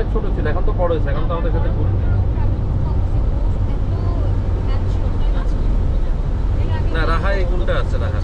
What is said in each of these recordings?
অনেক ছোট ছিল, এখন তো বড় হয়েছে, এখন তো আমাদের সাথে ঘুরবে। না, রাহা এই কোনটা আছে রাহা?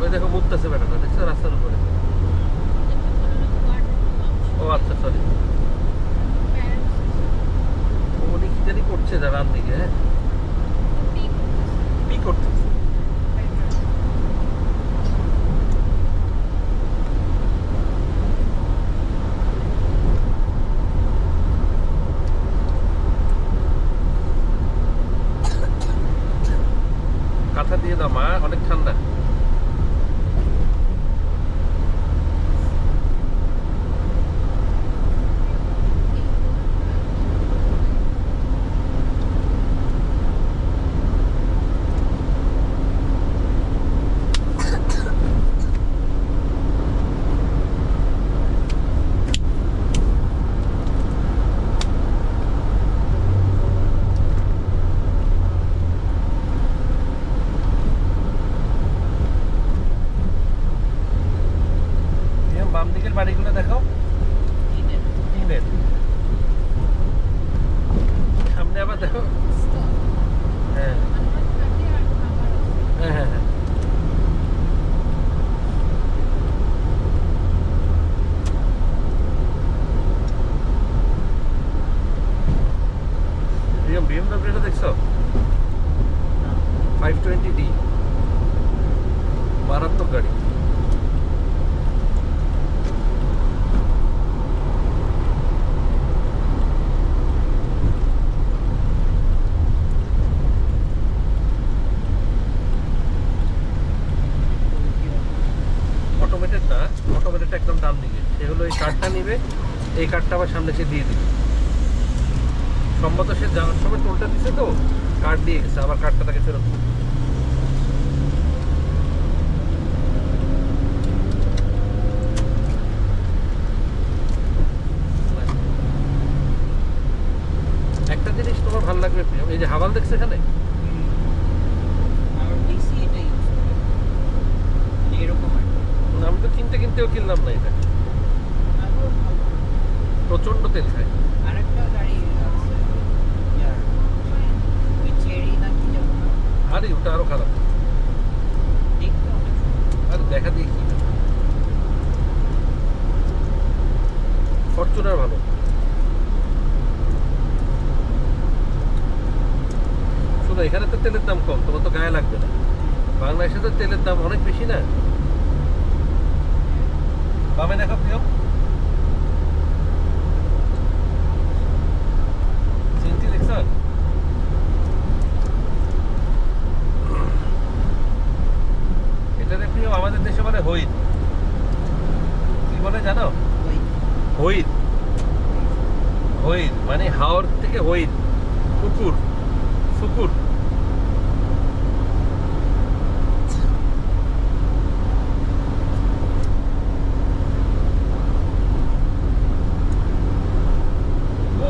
ওই দেখো মুততেছে বেটাটা, দেখছো রাস্তার উপরে। ও আচ্ছা, সরি। উনি কি জানি করছে ডান দিকে, হ্যাঁ কি করতেছে। কাঁথা দিয়ে দাও মা, অনেক ঠান্ডা। বাম দিকের বাড়িগুলো দেখাও, টিনের। সামনে আবার দেখো। হ্যাঁ হ্যাঁ হ্যাঁ হ্যাঁ। বিএমডব্লিউটা দেখছো? 520D, মারাত্মক গাড়ি। অটোমেটেড না, অটোমেটেড একদম ডান দিকে। সে হলো এই কার্ডটা নিবে, এই কার্ডটা আবার সামনে সে দিয়ে দিবে। সম্ভবত সে যাওয়ার সময় টোলটা দিছে তো, কার্ড দিয়ে গেছে, আবার কার্ডটা তাকে ফেরত দিবে। একটা জিনিস তোমার ভালো লাগবে প্রিয়, এই যে হাওয়াল দেখছো এখানে, আমি তো কিনতে কিনতেও কিনলাম না এটা, প্রচন্ড তেল খায়। আরে ওটা আরো খারাপ, আরে দেখা দিয়ে কি না, ফরচুনার ভালো। শোনো, এখানে তো তেলের দাম কম, তোমার তো গায়ে লাগবে না। বাংলাদেশে তো তেলের দাম অনেক বেশি না। বামে দেখো প্রিয়, চিনতি দেখছো? এটারে প্রিয় আমাদের দেশে বলে হইদ। কি বলে জানো? হইদ। হইদ মানে হাওর থেকে হইদ, কুকুর, শুকুর।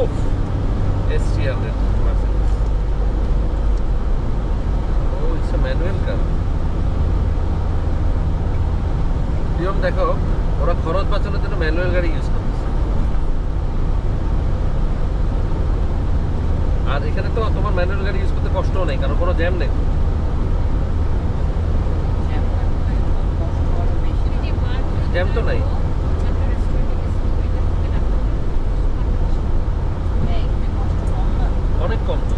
উফ, S300 Mercedes. Oh, it's a manual car. Priyam দেখো, ওরা খরচ বাঁচানোর জন্য ম্যানুয়াল গাড়ি ইউজ করতেছে। আর এখানে তো তোমার ম্যানুয়াল গাড়ি ইউজ করতে কষ্টও নেই, কারণ কোনো জ্যাম নেই। জ্যাম তো নাই। অনেক কম তো।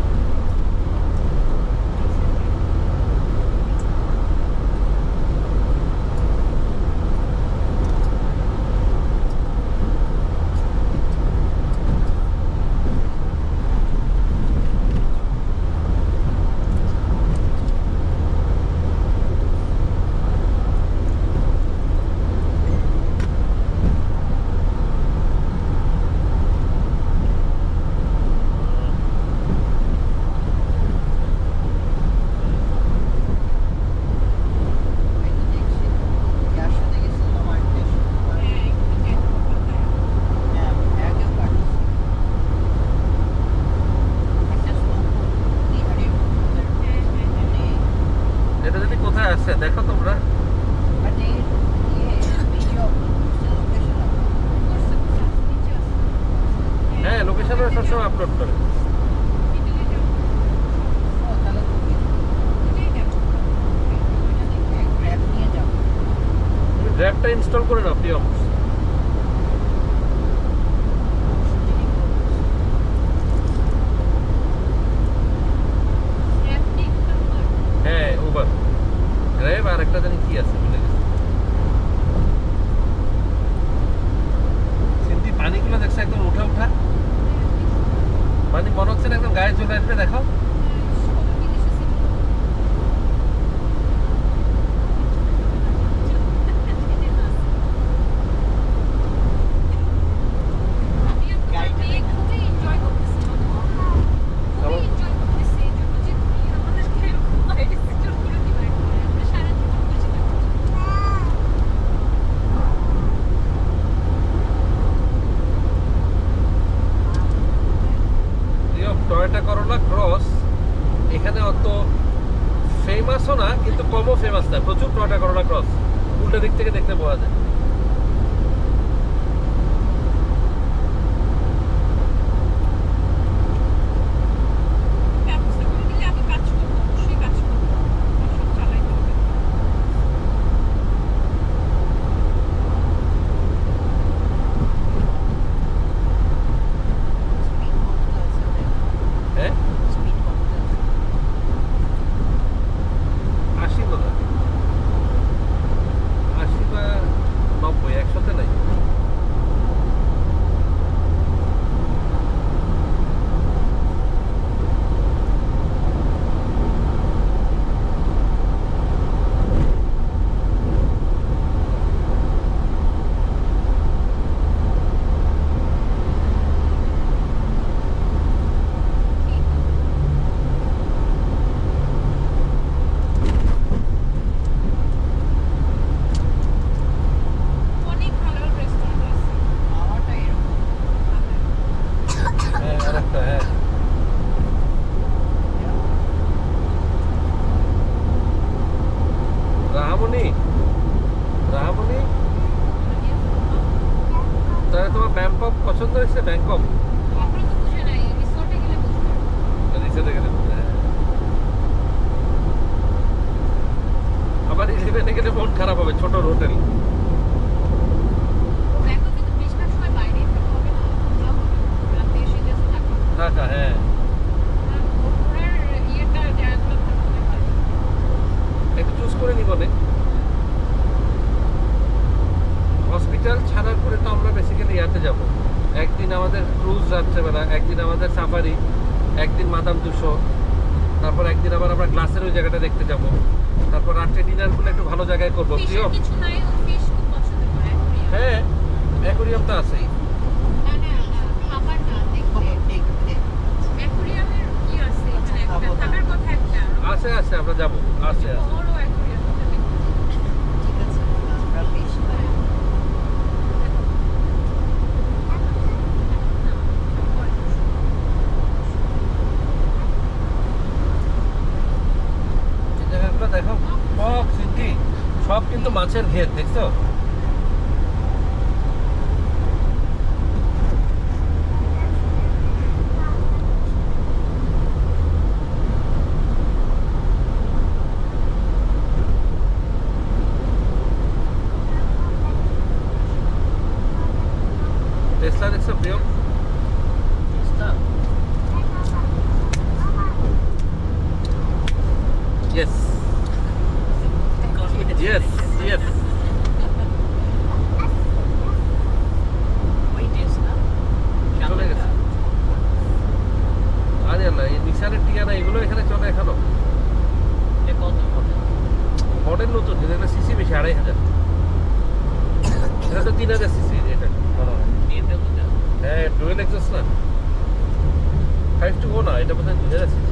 ওরা সবসময় আপলোড করে। ড্রাইভটা ইনস্টল করে নাও প্রিয়ম। হ্যাঁ উবার ড্রাইভ, আর একটা জানি কি আছে ভুলে গেছি। সিন্ধি পানিগুলো দেখছো একদম উঠা উঠা, মানে মনে হচ্ছে না একদম গায়ে চলে আসবে। দেখো টয়োটা করোলা ক্রস এখানে অত ফেমাসও না, কিন্তু কমও ফেমাস না। প্রচুর টয়োটা করোলা ক্রস উল্টো দিক থেকে দেখতে পাওয়া যায়। হ্যাঁ 80 বোধ হয়, 80 বা 90, একসাথে নাই। হ্যাঁ আরেকটা, হ্যাঁ রাহামণি, রাহামণি তাহলে তোমার ব্যাংকক পছন্দ হয়েছে? ব্যাংকক রিসোর্টে গেলে হ্যাঁ। আবার 11 গেলে মন খারাপ হবে, ছোট হোটেল। ঢাকা হ্যাঁ, একটু চুজ করে নিব নে। হসপিটাল ছাড়ার পরে তো আমরা বেসিক্যালি ইয়াতে যাব। একদিন আমাদের ক্রুজ রাত্রেবেলা, একদিন আমাদের সাফারি, একদিন মাদাম দুশো, তারপর একদিন আবার আমরা গ্লাসের ওই জায়গাটা দেখতে যাব। তারপর রাত্রে ডিনারগুলো একটু ভালো জায়গায় করবো। প্রিয় হ্যাঁ অ্যাকোরিয়াম তো আছেই। আছে আছে, আমরা যাবো, আছে আছে। এই জায়গাগুলো দেখো, সব সিন্ধি, সব কিন্তু মাছের ঘের, দেখছো? টেসলা দেখছো প্রিয়? Yes. Yes, yes. চলে গেছে। আরে না, এই নিশানের টিয়ানা এগুলো এখানে চলে এখনো। মডেল নতুন, কিন্তু এটা সিসি বেশি, 2500। এটা তো 3000 সিসি এটা মনে হয়। হ্যাঁ ডুয়েল এক্সস্ট না, 5 না, এটা বোধহয় 2000 সিসি।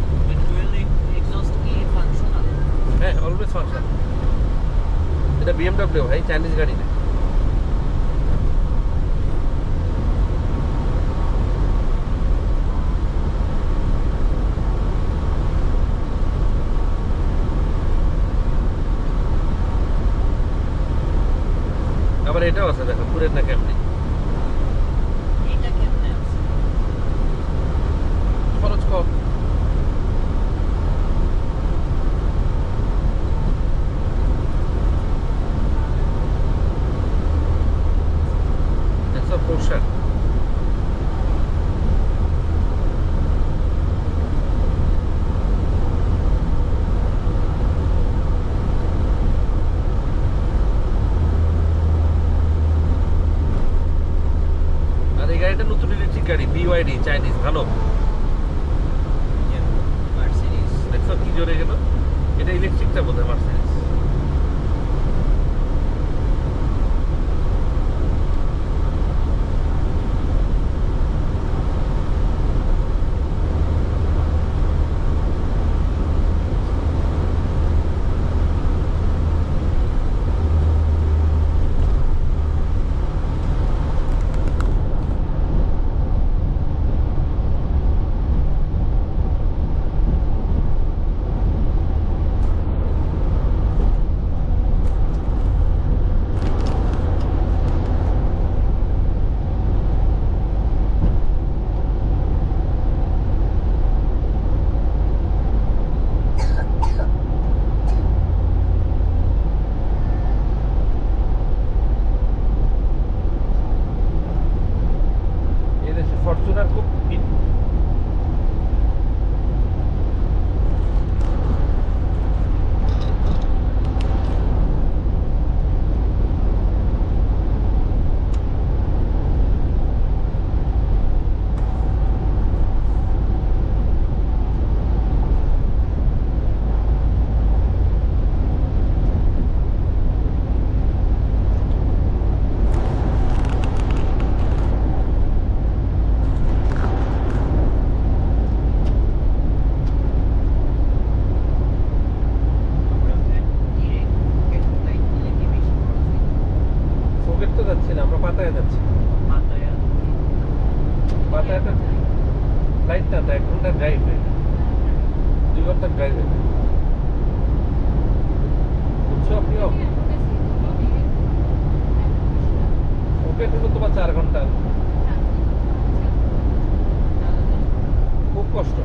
হ্যাঁ অলওয়েজ ফাংশন। এটা BMW ভাই, চাইনিজ গাড়ি না। আবার এটাও আছে দেখো, পুরের না কেমনি। ওশান। আর এই গাড়িটা নতুন ইলেকট্রিক গাড়ি, বিওয়াইডি চাইনিজ, ভালো। মার্সিডিজ। দেখছো কি জোরে গেল? এটা ইলেকট্রিকটা বোধহয় মার্সিডিজ। এদেশে ফরচুনার খুব ফোকেট তো যাচ্ছি না, আমরা পাতায় যাচ্ছি। পাতায় তো ফ্লাইট না, তো 1 ঘন্টা ড্রাইভ, 2 ঘন্টা ড্রাইভ। বুঝছো আপনিও? ফোকেট হলো তোমার 4 ঘন্টা, খুব কষ্ট।